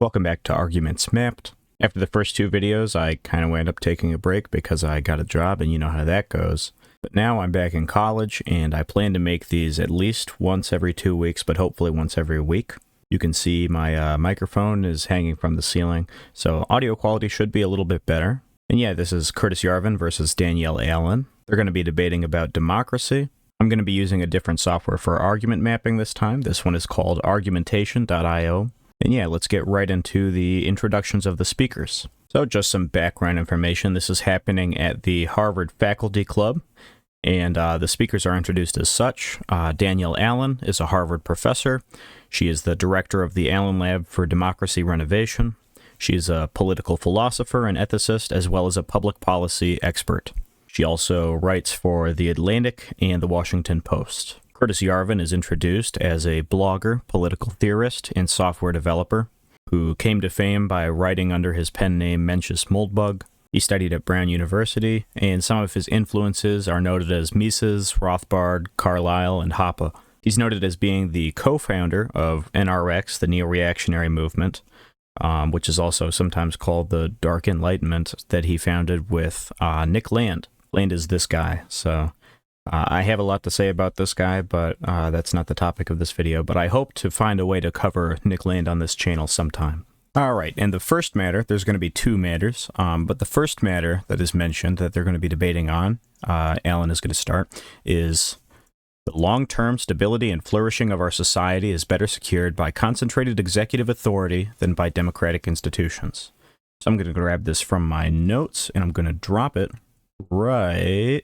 Welcome back to Arguments Mapped. After the first two videos, I kind of wound up taking a break because I got a job and you know how that goes. But now I'm back in college and I plan to make these at least once every 2 weeks, but hopefully once every week. You can see my microphone is hanging from the ceiling, so audio quality should be a little bit better. And yeah, this is Curtis Yarvin versus Danielle Allen. They're going to be debating about democracy. I'm going to be using a different software for argument mapping this time. This one is called argumentation.io. And yeah, let's get right into the introductions of the speakers. So just some background information. This is happening at the Harvard Faculty Club, and the speakers are introduced as such. Danielle Allen is a Harvard professor. She is the director of the Allen Lab for Democracy Renovation. She is a political philosopher and ethicist, as well as a public policy expert. She also writes for The Atlantic and The Washington Post. Curtis Yarvin is introduced as a blogger, political theorist, and software developer who came to fame by writing under his pen name Mencius Moldbug. He studied at Brown University, and some of his influences are noted as Mises, Rothbard, Carlyle, and Hoppe. He's noted as being the co-founder of NRX, the neo-reactionary movement, which is also sometimes called the Dark Enlightenment, that he founded with Nick Land. Land is this guy, so I have a lot to say about this guy, but that's not the topic of this video. But I hope to find a way to cover Nick Land on this channel sometime. Alright, and the first matter, there's going to be two matters, but the first matter that is mentioned that they're going to be debating on, Alan is going to start, is the long-term stability and flourishing of our society is better secured by concentrated executive authority than by democratic institutions. So I'm going to grab this from my notes, and I'm going to drop it right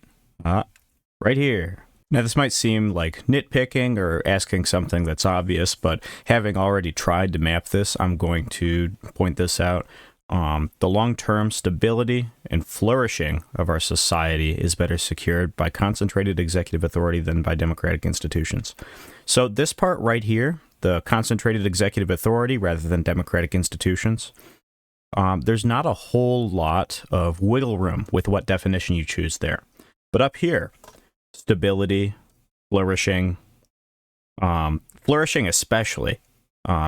here. Now this might seem like nitpicking or asking something that's obvious, but having already tried to map this, I'm going to point this out. The long-term stability and flourishing of our society is better secured by concentrated executive authority than by democratic institutions. So this part right here, the concentrated executive authority rather than democratic institutions, there's not a whole lot of wiggle room with what definition you choose there. But up here, stability, flourishing, flourishing especially.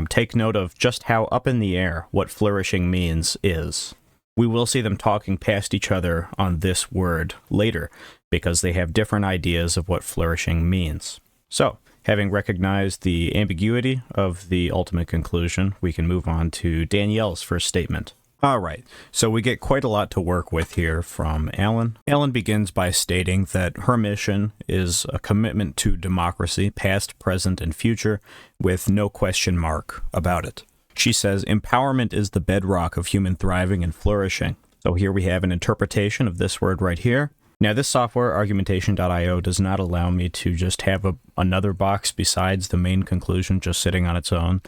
Take note of just how up in the air what flourishing means is. We will see them talking past each other on this word later, because they have different ideas of what flourishing means. So, having recognized the ambiguity of the ultimate conclusion, we can move on to Danielle's first statement. Alright, so we get quite a lot to work with here from Alan. Alan begins by stating that her mission is a commitment to democracy, past, present, and future, with no question mark about it. She says, empowerment is the bedrock of human thriving and flourishing. So here we have an interpretation of this word right here. Now this software, argumentation.io, does not allow me to just have another box besides the main conclusion just sitting on its own.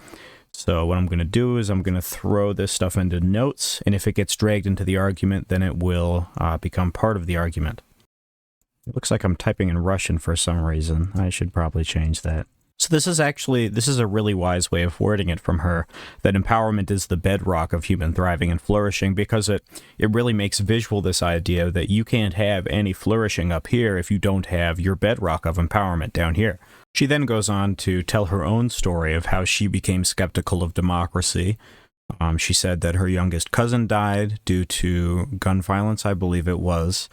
So what I'm going to do is I'm going to throw this stuff into notes, and if it gets dragged into the argument, then it will become part of the argument. It looks like I'm typing in Russian for some reason. I should probably change that. So this is a really wise way of wording it from her, that empowerment is the bedrock of human thriving and flourishing, because it really makes visual this idea that you can't have any flourishing up here if you don't have your bedrock of empowerment down here. She then goes on to tell her own story of how she became skeptical of democracy. She said that her youngest cousin died due to gun violence, I believe it was,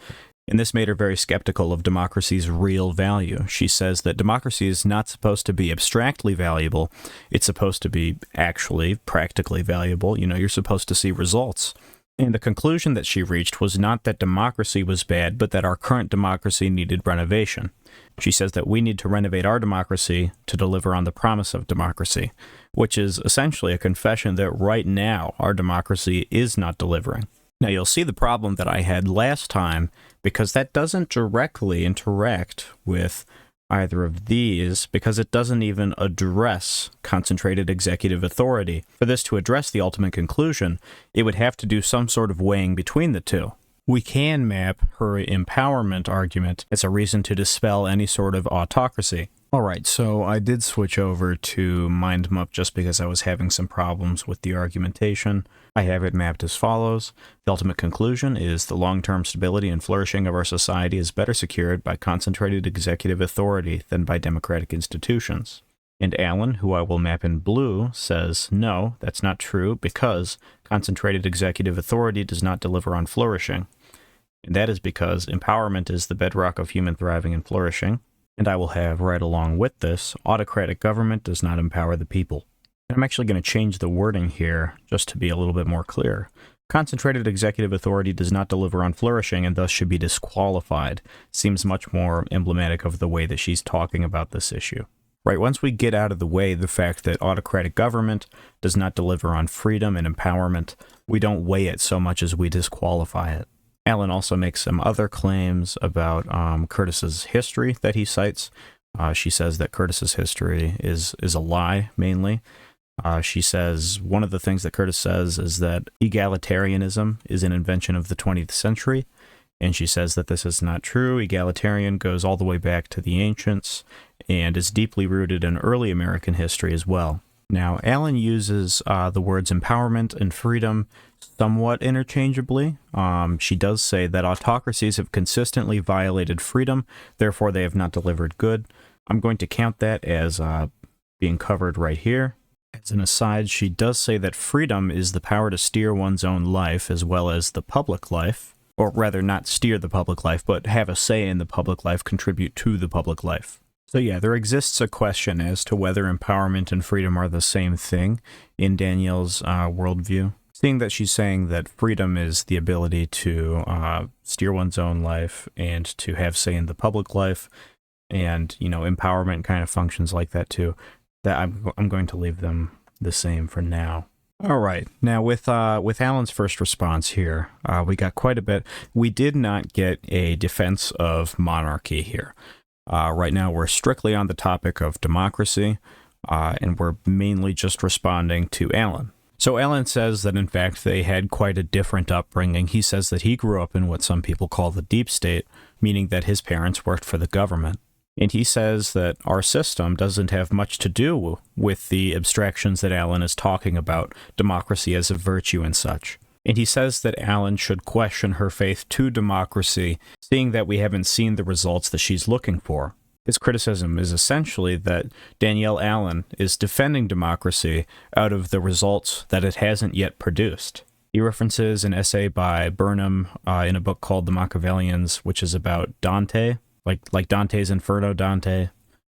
and this made her very skeptical of democracy's real value. She says that democracy is not supposed to be abstractly valuable, it's supposed to be actually practically valuable. You know, you're supposed to see results. And the conclusion that she reached was not that democracy was bad, but that our current democracy needed renovation. She says that we need to renovate our democracy to deliver on the promise of democracy, which is essentially a confession that right now our democracy is not delivering. Now you'll see the problem that I had last time, because that doesn't directly interact with either of these, because it doesn't even address concentrated executive authority. For this to address the ultimate conclusion, it would have to do some sort of weighing between the two. We can map her empowerment argument as a reason to dispel any sort of autocracy. Alright, so I did switch over to MindMup just because I was having some problems with the argumentation. I have it mapped as follows. The ultimate conclusion is the long-term stability and flourishing of our society is better secured by concentrated executive authority than by democratic institutions. And Alan, who I will map in blue, says, no, that's not true because concentrated executive authority does not deliver on flourishing. And that is because empowerment is the bedrock of human thriving and flourishing. And I will have right along with this, autocratic government does not empower the people. And I'm actually going to change the wording here just to be a little bit more clear. Concentrated executive authority does not deliver on flourishing and thus should be disqualified. Seems much more emblematic of the way that she's talking about this issue. Right, once we get out of the way the fact that autocratic government does not deliver on freedom and empowerment, we don't weigh it so much as we disqualify it. Alan also makes some other claims about Curtis's history that he cites. She says that Curtis's history is a lie, mainly. She says one of the things that Curtis says is that egalitarianism is an invention of the 20th century, and she says that this is not true. Egalitarian goes all the way back to the ancients and is deeply rooted in early American history as well. Now, Alan uses the words empowerment and freedom somewhat interchangeably. She does say that autocracies have consistently violated freedom, therefore they have not delivered good. I'm going to count that as being covered right here. As an aside, she does say that freedom is the power to steer one's own life as well as the public life, or rather not steer the public life, but have a say in the public life, contribute to the public life. So yeah, there exists a question as to whether empowerment and freedom are the same thing in Danielle's worldview. Seeing that she's saying that freedom is the ability to steer one's own life and to have say in the public life, and, you know, empowerment kind of functions like that too, that I'm going to leave them the same for now. All right, now with Alan's first response here, we got quite a bit. We did not get a defense of monarchy here. Right now we're strictly on the topic of democracy, and we're mainly just responding to Alan. So Alan says that in fact they had quite a different upbringing. He says that he grew up in what some people call the deep state, meaning that his parents worked for the government. And he says that our system doesn't have much to do with the abstractions that Alan is talking about, democracy as a virtue and such. And he says that Alan should question her faith to democracy, seeing that we haven't seen the results that she's looking for. His criticism is essentially that Danielle Allen is defending democracy out of the results that it hasn't yet produced. He references an essay by Burnham in a book called The Machiavellians, which is about Dante, like Dante's Inferno, Dante.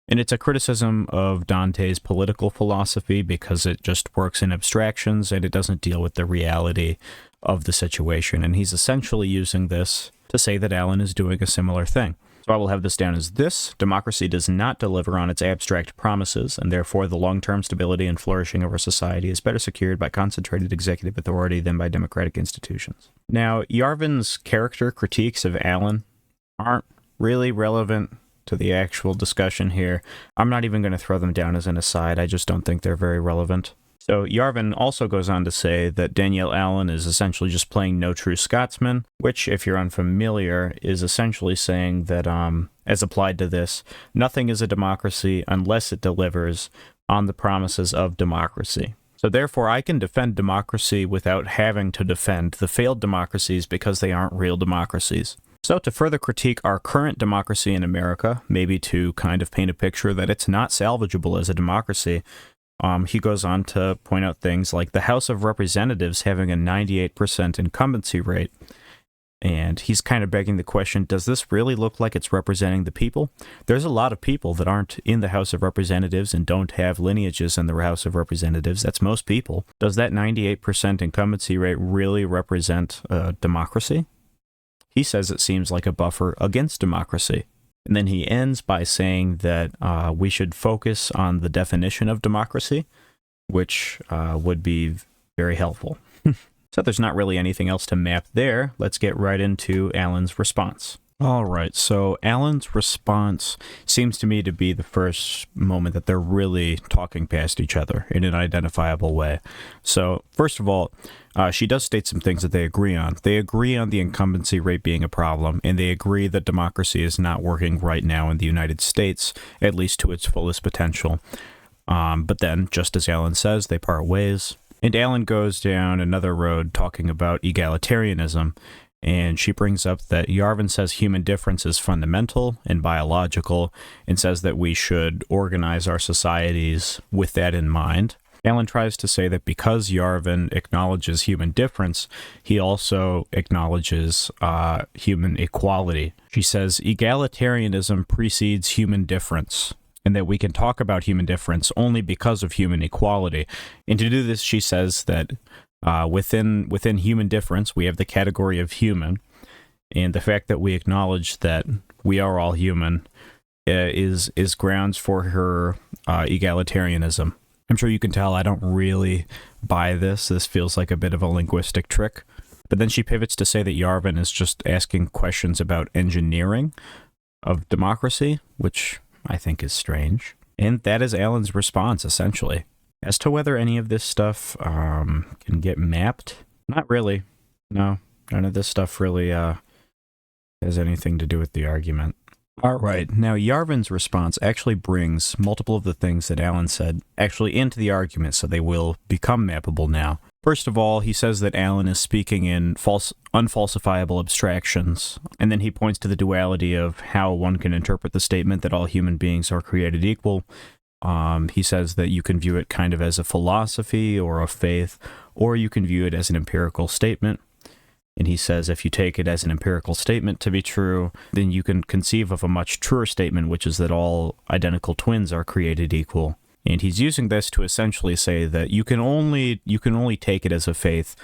And it's a criticism of Dante's political philosophy because it just works in abstractions and it doesn't deal with the reality of the situation. And he's essentially using this to say that Alan is doing a similar thing. So I will have this down as this: democracy does not deliver on its abstract promises, and therefore the long-term stability and flourishing of our society is better secured by concentrated executive authority than by democratic institutions. Now, Yarvin's character critiques of Alan aren't really relevant to the actual discussion here. I'm not even going to throw them down as an aside. I just don't think they're very relevant. So Yarvin also goes on to say that Danielle Allen is essentially just playing no true Scotsman, which, if you're unfamiliar, is essentially saying that, as applied to this, nothing is a democracy unless it delivers on the promises of democracy. So therefore, I can defend democracy without having to defend the failed democracies because they aren't real democracies. So to further critique our current democracy in America, maybe to kind of paint a picture that it's not salvageable as a democracy, he goes on to point out things like the House of Representatives having a 98% incumbency rate. And he's kind of begging the question, does this really look like it's representing the people? There's a lot of people that aren't in the House of Representatives and don't have lineages in the House of Representatives. That's most people. Does that 98% incumbency rate really represent democracy? He says it seems like a buffer against democracy. And then he ends by saying that we should focus on the definition of democracy, which would be very helpful. So there's not really anything else to map there. Let's get right into Alan's response. All right, so Alan's response seems to me to be the first moment that they're really talking past each other in an identifiable way. So first of all, she does state some things that they agree on. They agree on the incumbency rate being a problem, and they agree that democracy is not working right now in the United States, at least to its fullest potential. But then, just as Alan says, they part ways. And Alan goes down another road talking about egalitarianism. And she brings up that Yarvin says human difference is fundamental and biological, and says that we should organize our societies with that in mind. Alan tries to say that because Yarvin acknowledges human difference, he also acknowledges human equality. She says egalitarianism precedes human difference, and that we can talk about human difference only because of human equality. And to do this, she says that within human difference, we have the category of human, and the fact that we acknowledge that we are all human is grounds for her egalitarianism. I'm sure you can tell I don't really buy this. This feels like a bit of a linguistic trick. But then she pivots to say that Yarvin is just asking questions about engineering of democracy, which I think is strange. And that is Alan's response, essentially. As to whether any of this stuff can get mapped, not really. No, none of this stuff really has anything to do with the argument. All right, now Yarvin's response actually brings multiple of the things that Alan said actually into the argument, so they will become mappable now. First of all, he says that Alan is speaking in unfalsifiable abstractions, and then he points to the duality of how one can interpret the statement that all human beings are created equal. He says that you can view it kind of as a philosophy or a faith, or you can view it as an empirical statement. And he says if you take it as an empirical statement to be true, then you can conceive of a much truer statement, which is that all identical twins are created equal. And he's using this to essentially say that you can only take it as a faith.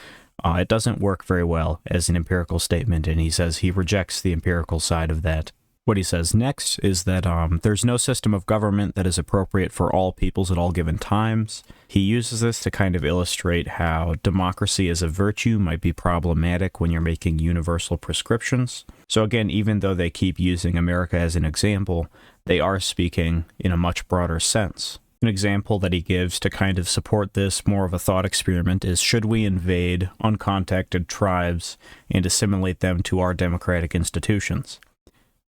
It doesn't work very well as an empirical statement, and he says he rejects the empirical side of that. What he says next is that there's no system of government that is appropriate for all peoples at all given times. He uses this to kind of illustrate how democracy as a virtue might be problematic when you're making universal prescriptions. So again, even though they keep using America as an example, they are speaking in a much broader sense. An example that he gives to kind of support this, more of a thought experiment, is should we invade uncontacted tribes and assimilate them to our democratic institutions?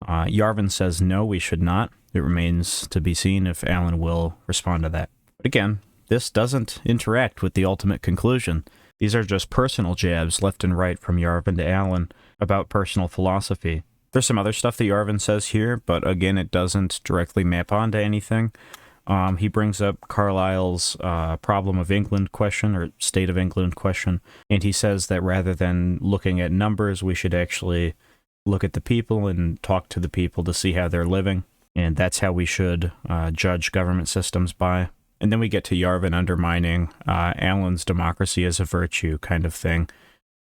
Yarvin says no, we should not. It remains to be seen if Alan will respond to that. But again, this doesn't interact with the ultimate conclusion. These are just personal jabs left and right from Yarvin to Alan about personal philosophy. There's some other stuff that Yarvin says here, but again, it doesn't directly map onto anything. He brings up Carlyle's problem of England question, or state of England question, and he says that rather than looking at numbers, we should actually look at the people and talk to the people to see how they're living, and that's how we should judge government systems by. And then we get to Yarvin undermining Alan's democracy as a virtue kind of thing,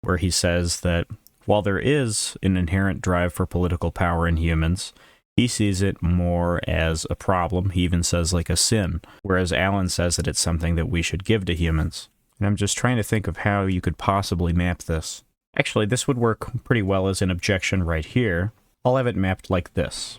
where he says that while there is an inherent drive for political power in humans, he sees it more as a problem. He even says like a sin, whereas Alan says that it's something that we should give to humans. And I'm just trying to think of how you could possibly map this. Actually, this would work pretty well as an objection right here. I'll have it mapped like this.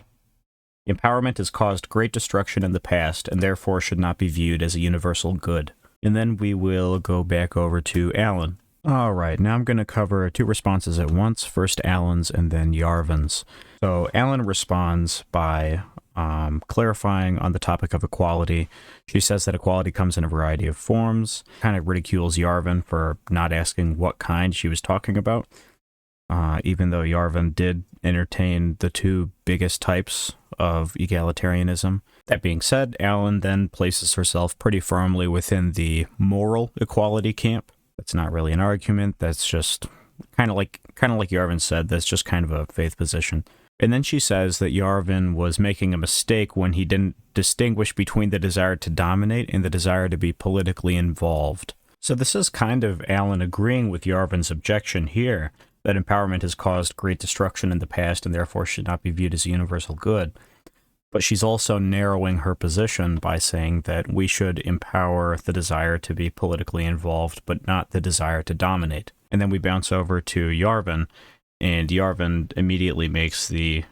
Empowerment has caused great destruction in the past, and therefore should not be viewed as a universal good. And then we will go back over to Alan. Alright, now I'm going to cover two responses at once, first Alan's and then Yarvin's. So Alan responds by clarifying on the topic of equality. She says that equality comes in a variety of forms, kind of ridicules Yarvin for not asking what kind she was talking about, even though Yarvin did entertain the two biggest types of egalitarianism. That being said, Alan then places herself pretty firmly within the moral equality camp. That's not really an argument, that's just kind of like Yarvin said, that's just kind of a faith position. And then she says that Yarvin was making a mistake when he didn't distinguish between the desire to dominate and the desire to be politically involved. So this is kind of Alan agreeing with Yarvin's objection here, that empowerment has caused great destruction in the past and therefore should not be viewed as a universal good. But she's also narrowing her position by saying that we should empower the desire to be politically involved, but not the desire to dominate. And then we bounce over to Yarvin, and Yarvin immediately makes the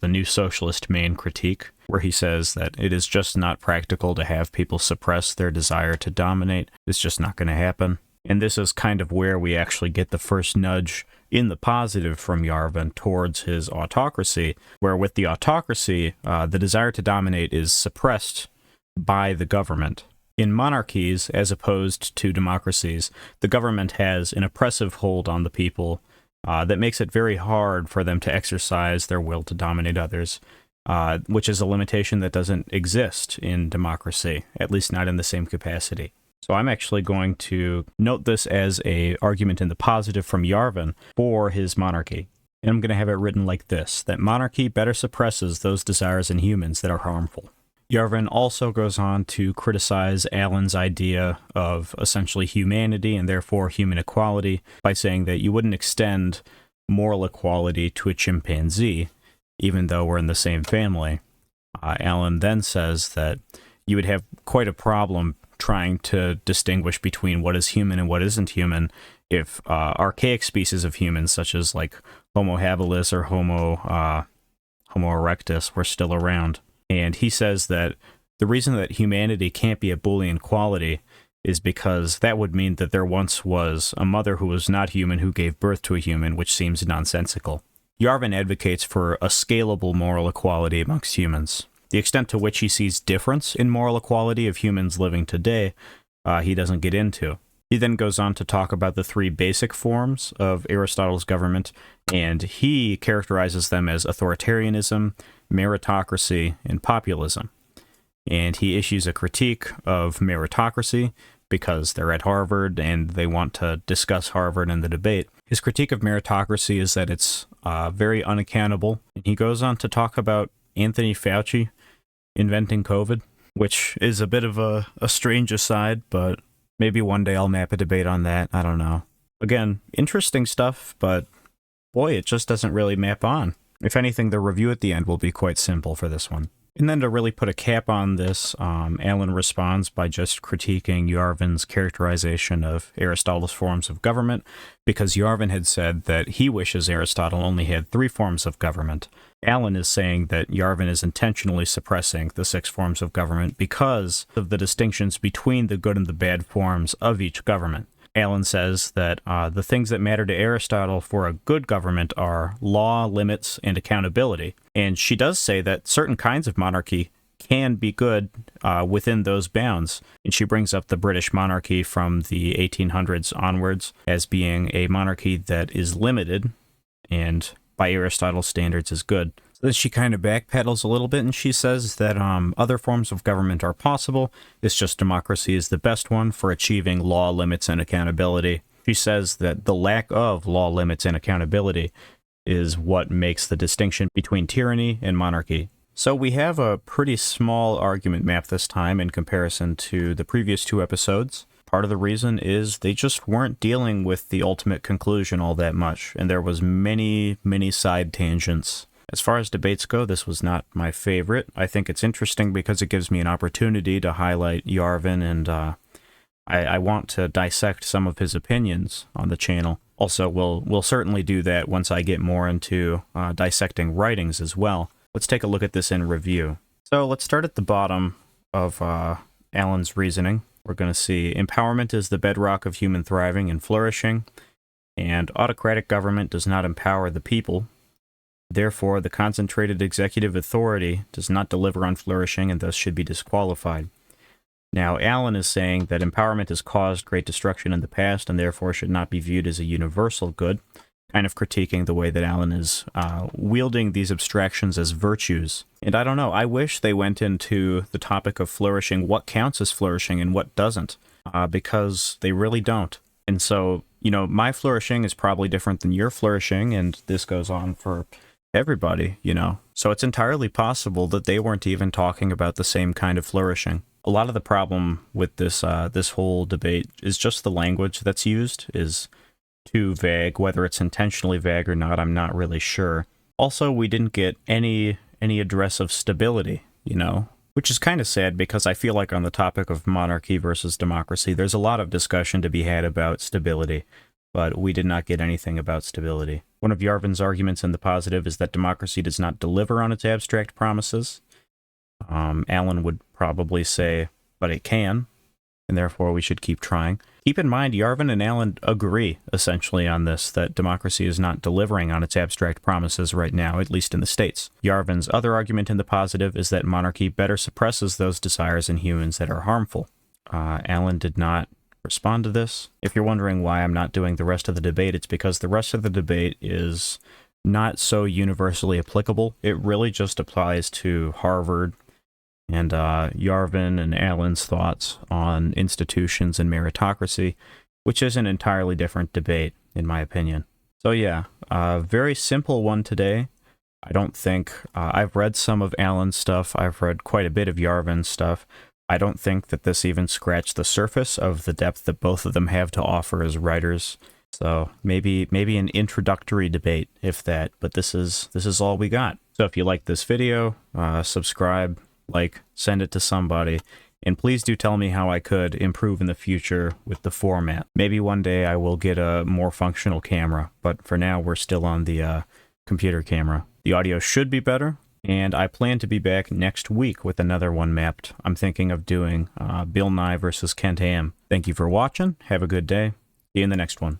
new socialist main critique, where he says that it is just not practical to have people suppress their desire to dominate. It's just not going to happen. And this is kind of where we actually get the first nudge in the positive from Yarvin towards his autocracy, where with the autocracy, the desire to dominate is suppressed by the government. In monarchies, as opposed to democracies, the government has an oppressive hold on the people that makes it very hard for them to exercise their will to dominate others, which is a limitation that doesn't exist in democracy, at least not in the same capacity. So I'm actually going to note this as an argument in the positive from Yarvin for his monarchy. And I'm going to have it written like this, that monarchy better suppresses those desires in humans that are harmful. Yarvin also goes on to criticize Alan's idea of essentially humanity and therefore human equality by saying that you wouldn't extend moral equality to a chimpanzee, even though we're in the same family. Alan then says that you would have quite a problem trying to distinguish between what is human and what isn't human if archaic species of humans, such as like Homo habilis or Homo erectus, were still around. And he says that the reason that humanity can't be a Boolean quality is because that would mean that there once was a mother who was not human who gave birth to a human, which seems nonsensical. Yarvin advocates for a scalable moral equality amongst humans. The extent to which he sees difference in moral equality of humans living today, he doesn't get into. He then goes on to talk about the three basic forms of Aristotle's government, and he characterizes them as authoritarianism, meritocracy, and populism. And he issues a critique of meritocracy because they're at Harvard and they want to discuss Harvard in the debate. His critique of meritocracy is that it's very unaccountable. And he goes on to talk about Anthony Fauci inventing COVID, which is a bit of a strange aside, but maybe one day I'll map a debate on that. I don't know. Again, interesting stuff, but boy, it just doesn't really map on. If anything, the review at the end will be quite simple for this one. And then to really put a cap on this, Alan responds by just critiquing Yarvin's characterization of Aristotle's forms of government, because Yarvin had said that he wishes Aristotle only had 3 forms of government. Alan is saying that Yarvin is intentionally suppressing the 6 forms of government because of the distinctions between the good and the bad forms of each government. Alan says that the things that matter to Aristotle for a good government are law, limits, and accountability. And she does say that certain kinds of monarchy can be good within those bounds. And she brings up the British monarchy from the 1800s onwards as being a monarchy that is limited and by Aristotle's standards is good. So then she kind of backpedals a little bit and she says that other forms of government are possible. It's just democracy is the best one for achieving law, limits, and accountability. She says that the lack of law, limits, and accountability is what makes the distinction between tyranny and monarchy. So we have a pretty small argument map this time in comparison to the previous 2 episodes. Part of the reason is they just weren't dealing with the ultimate conclusion all that much, and there was many side tangents. As far as debates go, this was not my favorite. I think it's interesting because it gives me an opportunity to highlight Yarvin, and I want to dissect some of his opinions on the channel. Also, we'll certainly do that once I get more into dissecting writings as well. Let's take a look at this in review. So let's start at the bottom of Alan's reasoning. We're going to see empowerment is the bedrock of human thriving and flourishing, and autocratic government does not empower the people. Therefore, the concentrated executive authority does not deliver on flourishing and thus should be disqualified. Now, Alan is saying that empowerment has caused great destruction in the past and therefore should not be viewed as a universal good, kind of critiquing the way that Alan is wielding these abstractions as virtues. And I don't know, I wish they went into the topic of flourishing, what counts as flourishing and what doesn't, because they really don't. And so, you know, my flourishing is probably different than your flourishing, and this goes on for everybody, you know. So it's entirely possible that they weren't even talking about the same kind of flourishing. A lot of the problem with this this whole debate is just the language that's used is too vague. Whether it's intentionally vague or not, I'm not really sure. Also, we didn't get any address of stability, you know, which is kind of sad because I feel like on the topic of monarchy versus democracy, there's a lot of discussion to be had about stability, but we did not get anything about stability. One of Yarvin's arguments in the positive is that democracy does not deliver on its abstract promises. Alan would probably say, but it can, and therefore we should keep trying. Keep in mind, Yarvin and Alan agree, essentially, on this, that democracy is not delivering on its abstract promises right now, at least in the States. Yarvin's other argument in the positive is that monarchy better suppresses those desires in humans that are harmful. Alan did not respond to this. If you're wondering why I'm not doing the rest of the debate, it's because the rest of the debate is not so universally applicable. It really just applies to Harvard and Yarvin and Allen's thoughts on institutions and meritocracy, which is an entirely different debate, in my opinion. So yeah, very simple one today. I don't think, I've read some of Allen's stuff, I've read quite a bit of Yarvin's stuff. I don't think that this even scratched the surface of the depth that both of them have to offer as writers. So maybe an introductory debate, if that, but this is all we got. So if you like this video, subscribe, like, send it to somebody, and please do tell me how I could improve in the future with the format. Maybe one day I will get a more functional camera, but for now we're still on the computer camera. The audio should be better, and I plan to be back next week with another one mapped. I'm thinking of doing Bill Nye versus Kent Ham. Thank you for watching, have a good day, see you in the next one.